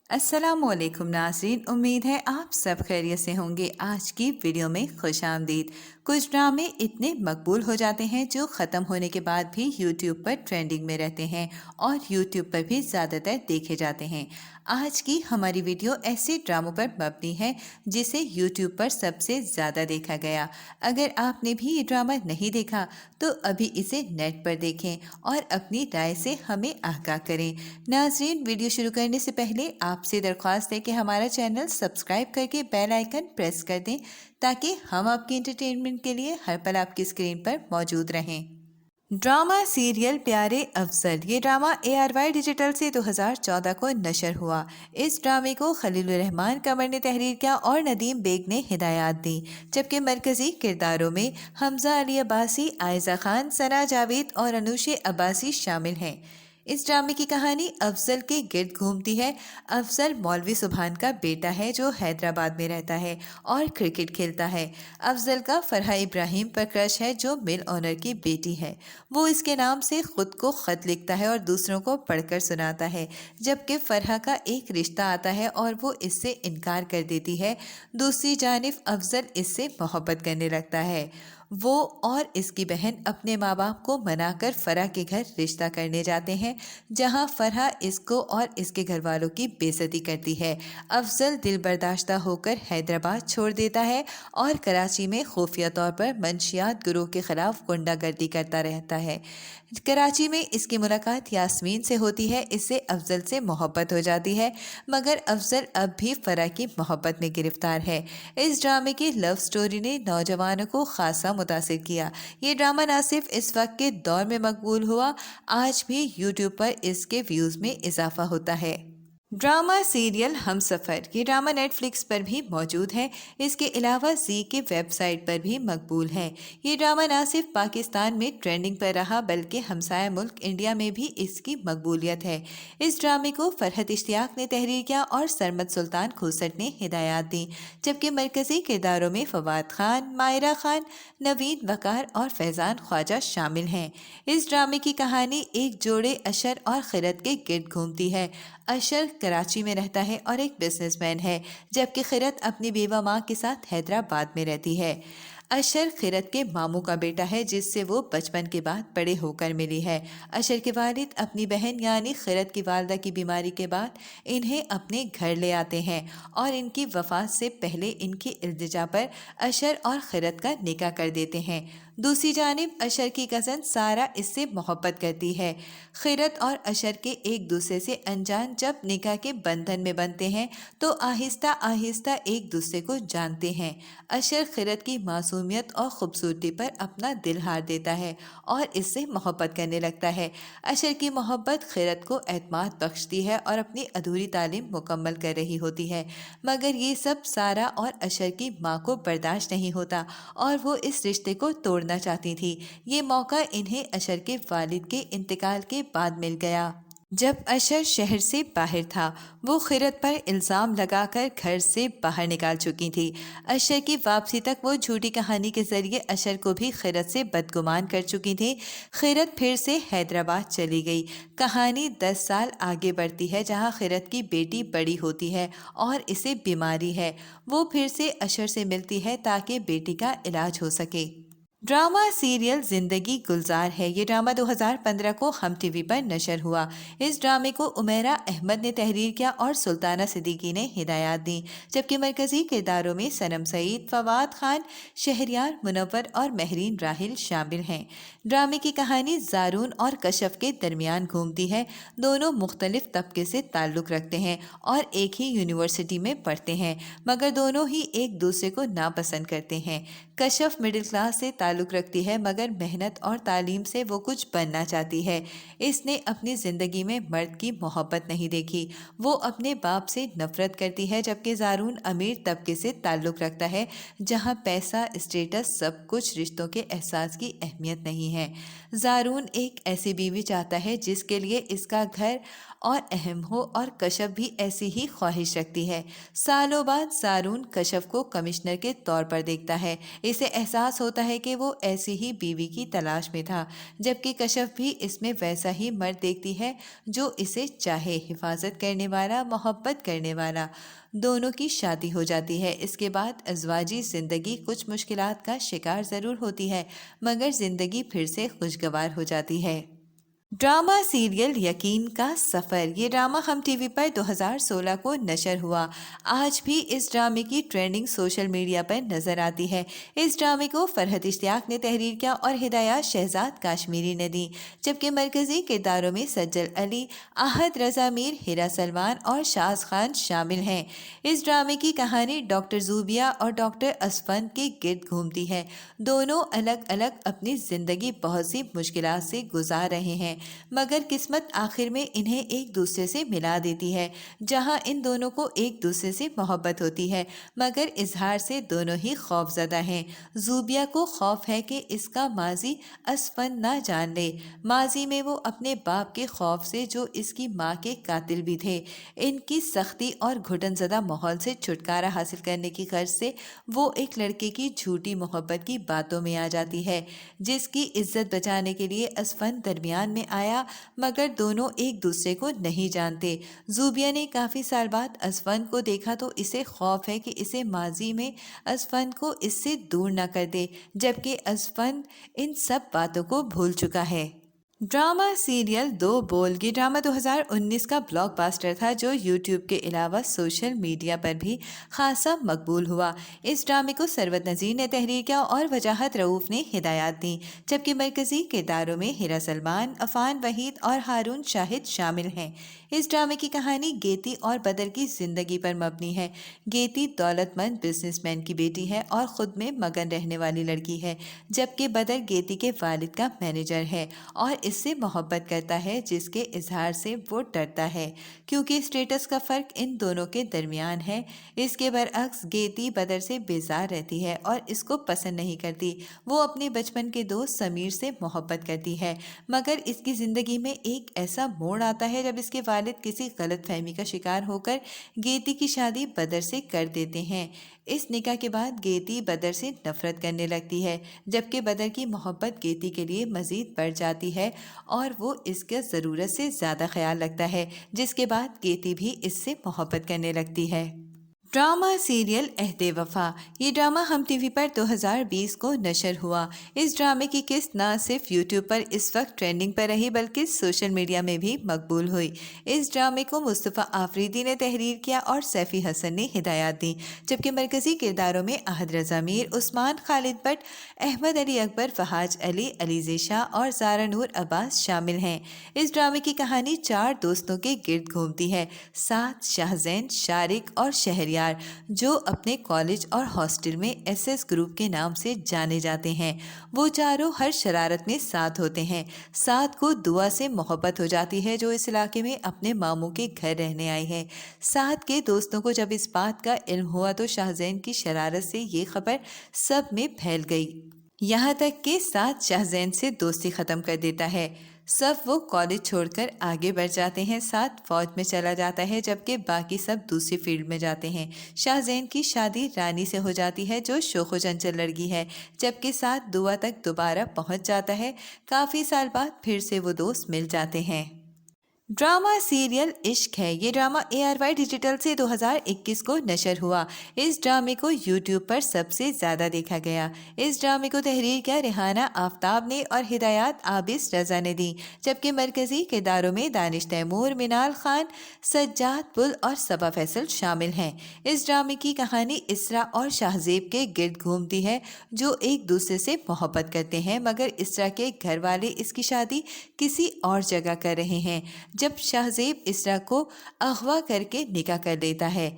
अस्सलाम वालेकुम नाज़रीन, उम्मीद है आप सब खैरियत से होंगे। आज की वीडियो में खुश आमदीद। कुछ ड्रामे इतने मकबूल हो जाते हैं जो ख़त्म होने के बाद भी यूट्यूब पर ट्रेंडिंग में रहते हैं और यूट्यूब पर भी ज़्यादातर देखे जाते हैं। आज की हमारी वीडियो ऐसे ड्रामों पर मबनी है जिसे यूट्यूब पर सबसे ज़्यादा देखा गया। अगर आपने भी ये ड्रामा नहीं देखा तो अभी इसे नेट पर देखें और अपनी राय से हमें आगाह करें। नाज़रीन, वीडियो शुरू करने से पहले आपसे दरख्वास्त है कि हमारा चैनल सब्सक्राइब करके बेल आइकन प्रेस कर दें ताकि हम आपके एंटरटेनमेंट के लिए हर पल आपकी स्क्रीन पर मौजूद रहें। ड्रामा सीरियल प्यारे अफजल। ये ड्रामा ARY डिजिटल से 2014 को नशर हुआ। इस ड्रामे को खलीलुर रहमान कमर ने तहरीर किया और नदीम बेग ने हिदायत दी, जबकि मरकजी किरदारों में हमजा अली अब्बासी, आयजा खान, सना जावेद और अनुशे अब्बासी शामिल हैं। इस ड्रामे की कहानी अफजल के गिर्द घूमती है। अफजल मौलवी सुभान का बेटा है जो हैदराबाद में रहता है और क्रिकेट खेलता है। अफजल का फरहा इब्राहिम पर क्रश है जो मिल ऑनर की बेटी है। वो इसके नाम से खुद को ख़त लिखता है और दूसरों को पढ़कर सुनाता है, जबकि फरहा का एक रिश्ता आता है और वो इससे इनकार कर देती है। दूसरी जानिब अफजल इससे मोहब्बत करने लगता है। वो और इसकी बहन अपने माँ बाप को मनाकर फरहा के घर रिश्ता करने जाते हैं, जहाँ फरहा इसको और इसके घर वालों की बेइज्जती करती है। अफजल दिल बर्दाश्ता होकर हैदराबाद छोड़ देता है और कराची में खुफिया तौर पर मंशियात गिरोह के खिलाफ गुंडागर्दी करता रहता है। कराची में इसकी मुलाकात यास्मीन से होती है। इससे अफजल से मोहब्बत हो जाती है, मगर अफजल अब भी फरहा की मोहब्बत में गिरफ्तार है। इस ड्रामे की लव स्टोरी ने नौजवानों को खासा मुतासिर किया। ये ड्रामा न सिर्फ इस वक्त के दौर में मकबूल हुआ, आज भी यूट्यूब पर इसके व्यूज़ में इजाफा होता है। ड्रामा सीरियल हमसफ़र। ये ड्रामा नेटफ्लिक्स पर भी मौजूद है। इसके अलावा जी के वेबसाइट पर भी मकबूल है। ये ड्रामा न सिर्फ पाकिस्तान में ट्रेंडिंग पर रहा बल्कि हमसाया मुल्क इंडिया में भी इसकी मकबूलियत है। इस ड्रामे को फरहत इश्तियाक ने तहरीर किया और सरमद सुल्तान खोसट ने हिदायत दी, जबकि मरकजी किरदारों में फवाद खान, मायरा खान, नवीद वकार और फैज़ान ख्वाजा शामिल हैं। इस ड्रामे की कहानी एक जोड़े अशर और खिरत के गिर्द घूमती है। अशर कराची में रहता है और एक बिजनेसमैन है, जबकि खिरत अपनी बेवा माँ के साथ हैदराबाद में रहती है। अशर खिरत के मामू का बेटा है जिससे वो बचपन के बाद बड़े होकर मिली है। अशर के वालिद अपनी बहन यानी खिरत की वालदा की बीमारी के बाद इन्हें अपने घर ले आते हैं और इनकी वफात से पहले इनकी इल्तिजा पर अशर और खिरत का निकाह कर देते हैं। दूसरी जानिब अशर की कज़न सारा इससे मोहब्बत करती है। खिरत और अशर के एक दूसरे से अनजान जब निकाह के बंधन में बनते हैं तो आहिस्ता आहिस्ता एक दूसरे को जानते हैं। अशर खिरत की मासूमियत और ख़ूबसूरती पर अपना दिल हार देता है और इससे मोहब्बत करने लगता है। अशर की मोहब्बत खिरत को एतमाद बख्शती है और अपनी अधूरी तालीम मुकम्मल कर रही होती है, मगर ये सब सारा और अशर की माँ को बर्दाश्त नहीं होता और वो इस रिश्ते को तोड़ना चाहती थी। ये मौका इन्हें अशर के वालिद के इंतकाल के बाद मिल गया। जब अशर शहर से बाहर था, वो खिरत पर इल्ज़ाम लगाकर घर से बाहर निकाल चुकी थी। अशर की वापसी तक वो झूठी कहानी के ज़रिए अशर को भी खिरत से बदगुमान कर चुकी थी। खिरत फिर से हैदराबाद चली गई। कहानी 10 साल आगे बढ़ती है, जहाँ खिरत की बेटी बड़ी होती है और इसे बीमारी है। वो फिर से अशर से मिलती है ताकि बेटी का इलाज हो सके। ड्रामा सीरियल जिंदगी गुलजार है। ये ड्रामा 2015 को हम टीवी पर नशर हुआ। इस ड्रामे को उमेरा अहमद ने तहरीर किया और सुल्ताना सिद्दीकी ने हिदायत दी, जबकि मरकजी किरदारों में सनम सईद, फवाद खान, शहरियार मुनव्वर और महरीन राहिल शामिल हैं। ड्रामे की कहानी जारून और कशफ के दरमियान घूमती है। दोनों मुख्तलिफ तबके से ताल्लुक़ रखते हैं और एक ही यूनिवर्सिटी में पढ़ते हैं, मगर दोनों ही एक दूसरे को नापसंद करते हैं। कशफ मिडिल क्लास से ताल्लुक़ रखती है, मगर मेहनत और तालीम से वो कुछ बनना चाहती है। इसने अपनी ज़िंदगी में मर्द की मोहब्बत नहीं देखी। वो अपने बाप से नफ़रत करती है, जबकि जारून अमीर तबके से ताल्लुक़ रखता है, जहाँ पैसा, स्टेटस, सब कुछ रिश्तों के एहसास की अहमियत नहीं है। जारून एक ऐसी बीवी चाहता है जिसके लिए इसका घर اور اہم ہو اور کشف بھی ایسی ہی خواہش رکھتی ہے۔ سالوں بعد سارون کشف کو کمشنر کے طور پر دیکھتا ہے۔ اسے احساس ہوتا ہے کہ وہ ایسی ہی بیوی کی تلاش میں تھا، جبکہ کشف بھی اس میں ویسا ہی مرد دیکھتی ہے جو اسے چاہے، حفاظت کرنے والا، محبت کرنے والا۔ دونوں کی شادی ہو جاتی ہے۔ اس کے بعد ازواجی زندگی کچھ مشکلات کا شکار ضرور ہوتی ہے، مگر زندگی پھر سے خوشگوار ہو جاتی ہے۔ ڈرامہ سیریل یقین کا سفر، یہ ڈرامہ ہم ٹی وی پر 2016 کو نشر ہوا۔ آج بھی اس ڈرامے کی ٹرینڈنگ سوشل میڈیا پر نظر آتی ہے۔ اس ڈرامے کو فرحت اشتیاق نے تحریر کیا اور ہدایات شہزاد کاشمیری نے دی، جبکہ مرکزی کرداروں میں سجل علی، احد رضا میر، ہیرا سلمان اور شاز خان شامل ہیں۔ اس ڈرامے کی کہانی ڈاکٹر زوبیہ اور ڈاکٹر اسفند کے گرد گھومتی ہے۔ دونوں الگ الگ اپنی زندگی بہت سی مشکلات سے گزار رہے ہیں، مگر قسمت آخر میں انہیں ایک دوسرے سے ملا دیتی ہے۔ جہاں ان دونوں کو ایک دوسرے سے محبت ہوتی ہے، مگر اظہار سے دونوں ہی خوف زدہ ہیں۔ زوبیہ کو خوف ہے کہ اس کا ماضی اسفند نہ جان لے، ماضی میں وہ اپنے باپ کے خوف سے جو اس کی ماں کے قاتل بھی تھے۔ ان کی سختی اور گھٹن زدہ ماحول سے چھٹکارا حاصل کرنے کی غرض سے وہ ایک لڑکے کی جھوٹی محبت کی باتوں میں آ جاتی ہے، جس کی عزت بچانے کے لیے اسفند درمیان میں آیا، مگر دونوں ایک دوسرے کو نہیں جانتے۔ زوبیہ نے کافی سال بعد اسفند کو دیکھا تو اسے خوف ہے کہ اسے ماضی میں اسفند کو اس سے دور نہ کر دے، جبکہ اسفند ان سب باتوں کو بھول چکا ہے۔ ڈرامہ سیریل دو بول، یہ ڈرامہ 2019 کا بلاک باسٹر تھا جو یوٹیوب کے علاوہ سوشل میڈیا پر بھی خاصا مقبول ہوا۔ اس ڈرامے کو ثروت نذیر نے تحریر کیا اور وجاہت رؤوف نے ہدایات دیں، جبکہ مرکزی کرداروں میں ہیرا سلمان، عفان وحید اور ہارون شاہد شامل ہیں۔ اس ڈرامے کی کہانی گیتی اور بدر کی زندگی پر مبنی ہے۔ گیتی دولت مند بزنس مین کی بیٹی ہے اور خود میں مگن رہنے والی لڑکی ہے، جبکہ بدر گیتی کے والد کا مینیجر ہے اور اس سے محبت کرتا ہے، جس کے اظہار سے وہ ڈرتا ہے کیونکہ اسٹیٹس کا فرق ان دونوں کے درمیان ہے۔ اس کے برعکس گیتی بدر سے بیزار رہتی ہے اور اس کو پسند نہیں کرتی۔ وہ اپنے بچپن کے دوست سمیر سے محبت کرتی ہے، مگر اس کی زندگی میں ایک ایسا موڑ آتا ہے جب اس کے والد کسی غلط فہمی کا شکار ہو کر گیتی کی شادی بدر سے کر دیتے ہیں۔ اس نکاح کے بعد گیتی بدر سے نفرت کرنے لگتی ہے، جبکہ بدر کی محبت گیتی کے لیے مزید بڑھ جاتی ہے اور وہ اس کا ضرورت سے زیادہ خیال رکھتا ہے، جس کے بعد گیتی بھی اس سے محبت کرنے لگتی ہے۔ ڈرامہ سیریل عہد وفا، یہ ڈرامہ ہم ٹی وی پر 2020 کو نشر ہوا۔ اس ڈرامے کی قسط نہ صرف یوٹیوب پر اس وقت ٹرینڈنگ پر رہی بلکہ سوشل میڈیا میں بھی مقبول ہوئی۔ اس ڈرامے کو مصطفیٰ آفریدی نے تحریر کیا اور سیفی حسن نے ہدایات دیں، جبکہ مرکزی کرداروں میں احد رضا میر، عثمان خالد بٹ، احمد علی اکبر، فہاج علی، علیزے شاہ اور زارا نور عباس شامل ہیں۔ اس ڈرامے کی کہانی 4 دوستوں کے گرد گھومتی ہے، سعد، شاہزین، شارق اور شہریار، جو اپنے کالج اور ہاسٹل میں ایس ایس گروپ کے نام سے جانے جاتے ہیں۔ وہ چاروں ہر شرارت میں ساتھ ہوتے ہیں۔ سعد کو دعا سے محبت ہو جاتی ہے جو اس علاقے میں اپنے ماموں کے گھر رہنے آئی ہے۔ سعد کے دوستوں کو جب اس بات کا علم ہوا تو شاہزین کی شرارت سے یہ خبر سب میں پھیل گئی، یہاں تک کہ سعد شاہزین سے دوستی ختم کر دیتا ہے۔ سب وہ کالج چھوڑ کر آگے بڑھ جاتے ہیں۔ سعد فوج میں چلا جاتا ہے جبکہ باقی سب دوسری فیلڈ میں جاتے ہیں۔ شاہزین کی شادی رانی سے ہو جاتی ہے جو شوخ و چنچل لڑکی ہے، جبکہ سعد دعا تک دوبارہ پہنچ جاتا ہے۔ کافی سال بعد پھر سے وہ دوست مل جاتے ہیں۔ ڈرامہ سیریل عشق ہے، یہ ڈرامہ ARY ڈیجیٹل سے 2021 کو نشر ہوا۔ اس ڈرامے کو یوٹیوب پر سب سے زیادہ دیکھا گیا۔ اس ڈرامے کو تحریر کیا ریحانہ آفتاب نے اور ہدایات عابس رضا نے دی، جبکہ مرکزی کرداروں میں دانش تیمور، منال خان، سجاد پل اور صبا فیصل شامل ہیں۔ اس ڈرامے کی کہانی اسرا اور شاہزیب کے گرد گھومتی ہے جو ایک دوسرے سے محبت کرتے ہیں، مگر اسرا کے گھر والے اس کی شادی کسی اور جگہ کر رہے ہیں جب شاہزیب اسرا کو اغوا کر کے نکاح کر دیتا ہے۔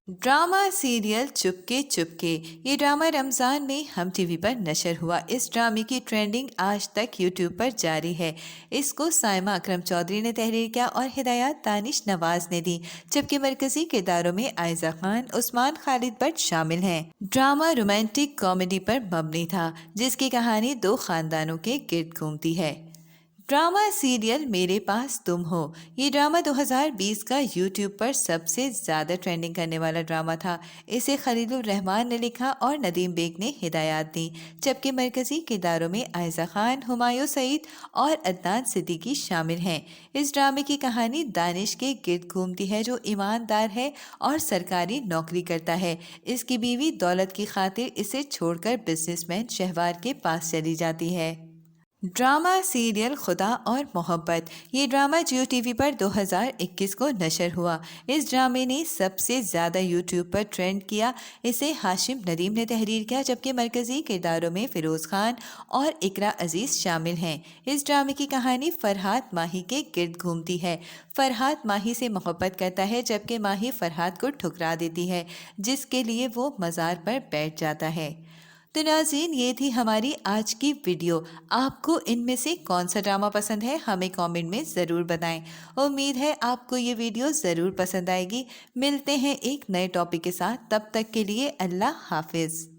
ڈرامہ سیریل چپکے چپکے، یہ ڈرامہ رمضان میں ہم ٹی وی پر نشر ہوا۔ اس ڈرامے کی ٹرینڈنگ آج تک یوٹیوب پر جاری ہے۔ اس کو سائمہ اکرم چودھری نے تحریر کیا اور ہدایات دانش نواز نے دی، جبکہ مرکزی کرداروں میں عائزہ خان، عثمان خالد بٹ شامل ہیں۔ ڈرامہ رومانٹک کامیڈی پر مبنی تھا جس کی کہانی 2 خاندانوں کے گرد گھومتی ہے۔ ड्रामा सीरियल मेरे पास तुम हो। ये ड्रामा 2020 का यूट्यूब पर सबसे ज़्यादा ट्रेंडिंग करने वाला ड्रामा था। इसे खलीलुर रहमान ने लिखा और नदीम बेग ने हिदायत दी, जबकि मरकजी किरदारों में आयशा खान, हुमायूं सईद और अदनान सिद्दीकी शामिल हैं। इस ड्रामे की कहानी दानिश के गिर्द घूमती है, जो ईमानदार है और सरकारी नौकरी करता है। इसकी बीवी दौलत की खातिर इसे छोड़कर बिजनेसमैन शहवार के पास चली जाती है। ड्रामा सीरियल खुदा और मोहब्बत। ये ड्रामा जियो टीवी पर 2021 को नशर हुआ। इस ड्रामे ने सबसे ज़्यादा यूट्यूब पर ट्रेंड किया। इसे हाशिम नदीम ने तहरीर किया, जबकि मरकज़ी किरदारों में फ़िरोज़ खान और इकरा अजीज़ शामिल हैं। इस ड्रामे की कहानी फरहाद माही के गिर्द घूमती है। फरहाद माही से मोहब्बत करता है, जबकि माही फरहाद को ठुकरा देती है, जिसके लिए वो मज़ार पर बैठ जाता है। तो नाज़रीन, ये थी हमारी आज की वीडियो। आपको इनमें से कौन सा ड्रामा पसंद है, हमें कमेंट में ज़रूर बताएं। उम्मीद है आपको ये वीडियो ज़रूर पसंद आएगी। मिलते हैं एक नए टॉपिक के साथ, तब तक के लिए अल्लाह हाफिज़।